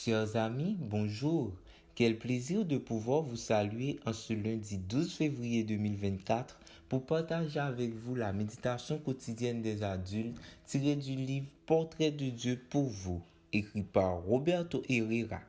Chers amis, bonjour. Quel plaisir de pouvoir vous saluer en ce lundi 12 février 2024 pour partager avec vous la méditation quotidienne des adultes tirée du livre Portrait de Dieu pour vous, écrit par Roberto Herrera.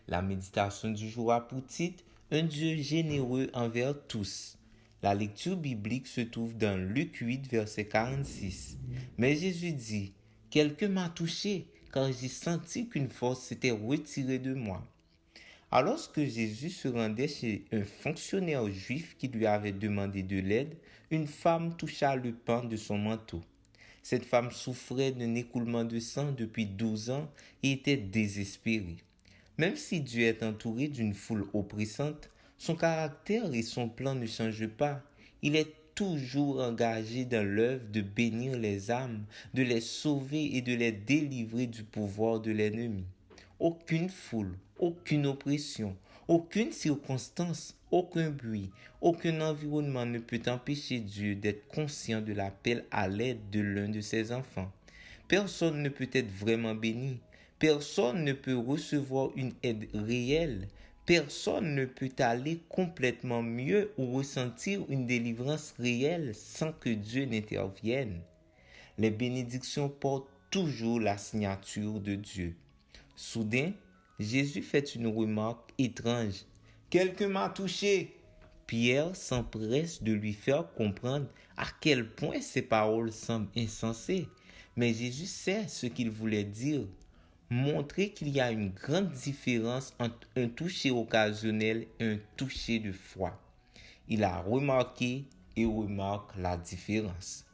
La méditation du jour a pour titre Un Dieu généreux envers tous. La lecture biblique se trouve dans Luc 8, verset 46. Mais Jésus dit, « Quelqu'un m'a touché, car j'ai senti qu'une force s'était retirée de moi. » Alors que Jésus se rendait chez un fonctionnaire juif qui lui avait demandé de l'aide, une femme toucha le pan de son manteau. Cette femme souffrait d'un écoulement de sang depuis 12 ans et était désespérée. Même si Dieu est entouré d'une foule oppressante, son caractère et son plan ne changent pas. Il est toujours engagé dans l'œuvre de bénir les âmes, de les sauver et de les délivrer du pouvoir de l'ennemi. Aucune foule, aucune oppression, aucune circonstance, aucun bruit, aucun environnement ne peut empêcher Dieu d'être conscient de l'appel à l'aide de l'un de ses enfants. Personne ne peut être vraiment béni. Personne ne peut recevoir une aide réelle. Personne ne peut aller complètement mieux ou ressentir une délivrance réelle sans que Dieu n'intervienne. Les bénédictions portent toujours la signature de Dieu. Soudain, Jésus fait une remarque étrange. « Quelqu'un m'a touché !» Pierre s'empresse de lui faire comprendre à quel point ces paroles semblent insensées. Mais Jésus sait ce qu'il voulait dire. Montrer qu'il y a une grande différence entre un toucher occasionnel et un toucher de foi. Il a remarqué et remarque la différence.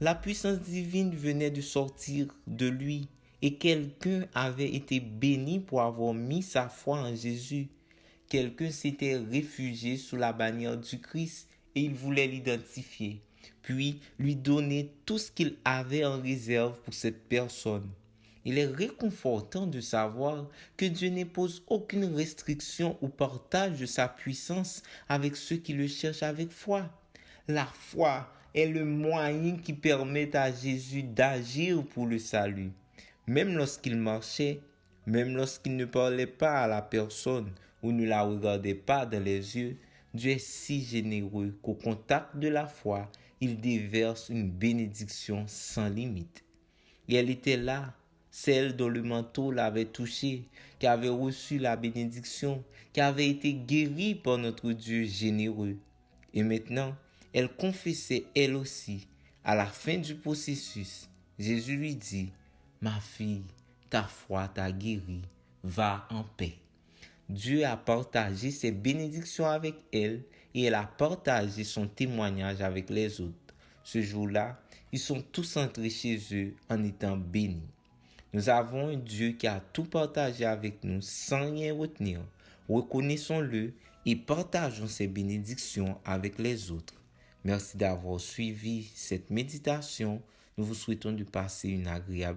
La puissance divine venait de sortir de lui et quelqu'un avait été béni pour avoir mis sa foi en Jésus. Quelqu'un s'était réfugié sous la bannière du Christ et il voulait l'identifier, puis lui donner tout ce qu'il avait en réserve pour cette personne. Il est réconfortant de savoir que Dieu n'impose aucune restriction ou partage de sa puissance avec ceux qui le cherchent avec foi. La foi est le moyen qui permet à Jésus d'agir pour le salut. Même lorsqu'il marchait, même lorsqu'il ne parlait pas à la personne ou ne la regardait pas dans les yeux, Dieu est si généreux qu'au contact de la foi, il déverse une bénédiction sans limite. Et elle était là, celle dont le manteau l'avait touché, qui avait reçu la bénédiction, qui avait été guérie par notre Dieu généreux. Et maintenant, elle confessait elle aussi. À la fin du processus, Jésus lui dit, « Ma fille, ta foi t'a guérie, va en paix. » Dieu a partagé ses bénédictions avec elle et elle a partagé son témoignage avec les autres. Ce jour-là, ils sont tous entrés chez eux en étant bénis. Nous avons un Dieu qui a tout partagé avec nous sans rien retenir. Reconnaissons-le et partageons ses bénédictions avec les autres. Merci d'avoir suivi cette méditation. Nous vous souhaitons de passer une agréable